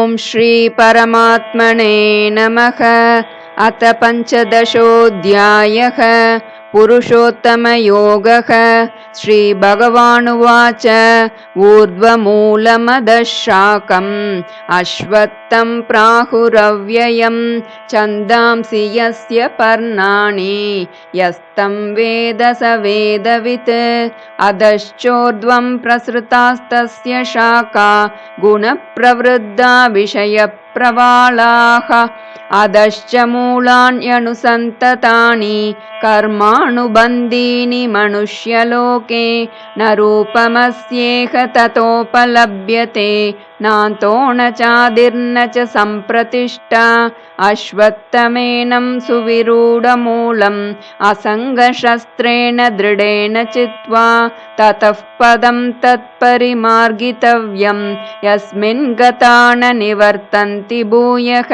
ॐ श्री परमात्मने नमः। अथ पंचदशोऽध्यायः। पुरुषोत्तमयोगः। श्रीभगवानुवाच ऊर्ध्वमूलमधःशाखम् अश्वत्थं प्राहुरव्ययं छन्दांसि यस्य पर्णानि यस्तं वेद स वेदवित्। अधश्चोर्ध्वं प्रसृतास्तस्य शाखा गुणप्रवृद्धा विषयप्रवालाः। अधश्च मूलान्यनुसन्ततानि कर्मानुबन्धीनि मनुष्यलोके। न रूपमस्येह ततोपलभ्यते नान्तो न चादिर्न च सम्प्रतिष्ठा। अश्वत्थमेनं सुविरूढमूलम् असङ्गशस्त्रेण दृढेन चित्वा ततः पदं तत्परिमार्गितव्यं यस्मिन् गता न निवर्तन्ति भूयः।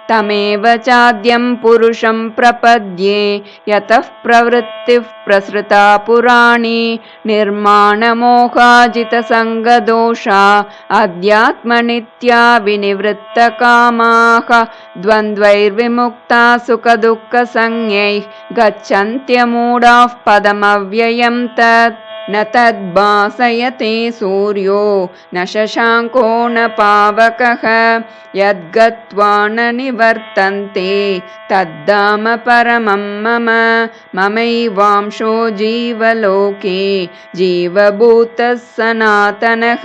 तमेव चाद्यं पुरुषं प्रपद्ये यतः प्रवृत्तिः प्रसृता पुराणी। निर्माणमोहाजितसङ्गदोषा अध्यात्मनित्या विनिवृत्तकामाः। द्वन्द्वैर्विमुक्ता सुखदुःखसंज्ञैः गच्छन्त्यमूढाः पदमव्ययं तत्। न तद्भासयते सूर्यो न शशाङ्को न पावकः यद्गत्वा न निवर्तन्ते तद्धाम परमं मम। ममैवांशो जीवलोके जीवभूतः सनातनः।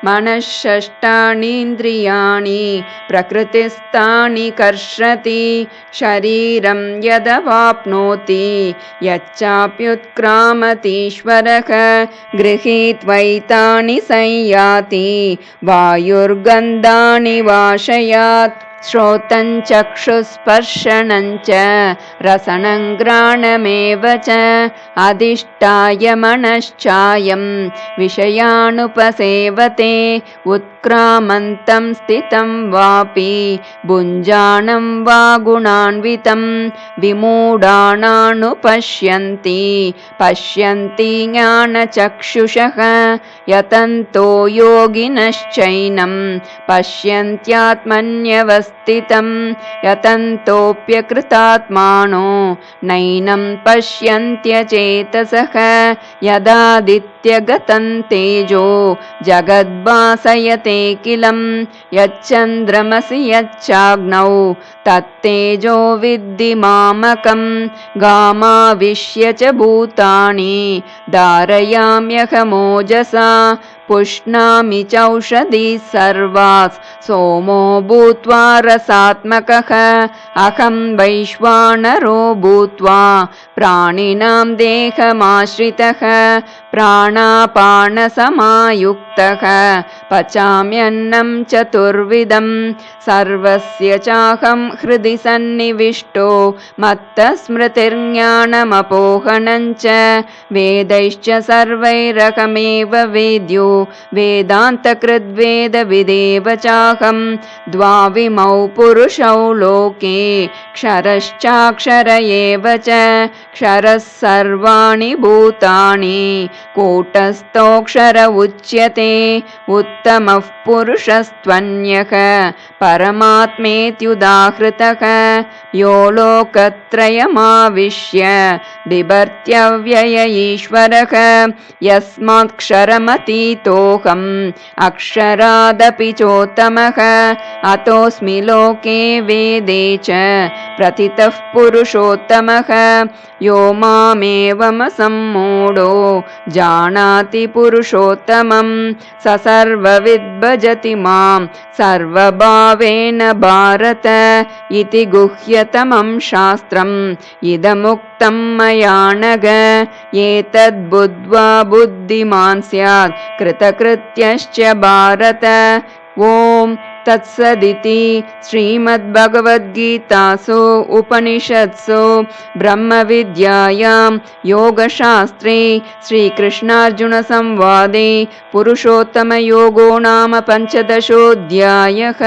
मनःषष्ठानीन्द्रियाणि प्रकृतिस्थानि कर्षति। शरीरं यदवाप्नोति यच्चाप्युत्क्रामतीश्वरः गृहीत्वैतानि संयाति वायुर्गन्धानि वाशयात्। श्रोतं चक्षुस्पर्शनं च रसनं घ्राणमेव च अधिष्ठाय मनश्चायं विषयानुपसेवते। उत्क्रामन्तं स्थितं वापि भुञ्जानं वा गुणान्वितं विमूढानानुपश्यन्ति पश्यन्ति ज्ञानचक्षुषः। यतन्तो योगिनश्चैनं पश्यन्त्यात्मन्यवस्थितं यतन्तोऽप्यकृतात्मानो नैनं पश्यन्त्यचेतसः। यदादित्यगतं तेजो जगद्भासयतेऽखिलं यच्चन्द्रमसि यच्चाग्नौ तत्तेजो विद्धि मामकं। गामाविश्य च भूतानि धारयाम्यहमोजसा पुष्णामि चौषधीः सर्वाः सोमो भूत्वा रसात्मकः। अहं वैश्वानरो भूत्वा प्राणिनां देहमाश्रितः प्राणापानसमायुक्तः पचाम्यन्नं चतुर्विधं। सर्वस्य चाहं हृदि सन्निविष्टो मत्तस्मृतिर्ज्ञानमपोहनं च। वेदैश्च सर्वैरहमेव वेद्यो वेदान्तकृद्वेदविदेव चाहं। द्वाविमौ पुरुषौ लोके क्षरश्चाक्षर एव च। क्षरः सर्वाणि भूतानि कूटस्थोऽक्षर उच्यते। उत्तमः पुरुषस्त्वन्यः परमात्मेत्युदाहृतः यो लोकत्रयमाविश्य बिभर्त्यव्यय ईश्वरः। यस्मात्क्षरमतीतोऽहम् अक्षरादपि चोत्तमः। अतोऽस्मि लोके वेदे च प्रथितः पुरुषोत्तमः। यो मामेवमसम्मूढो जानाति पुरुषोत्तमं स सर्वविद्भजति मां सर्वभावेन भारत। इति गुह्यतमं शास्त्रम् इदमुक्तं मया नघ। एतद्बुद्ध्वा बुद्धिमान् स्यात् कृतकृत्यश्च भारत। ॐ तत्सदिति श्रीमद्भगवद्गीतासु उपनिषत्सु ब्रह्मविद्यायां योगशास्त्रे श्रीकृष्णार्जुनसंवादे पुरुषोत्तमयोगो नाम पंचदशोऽध्यायः।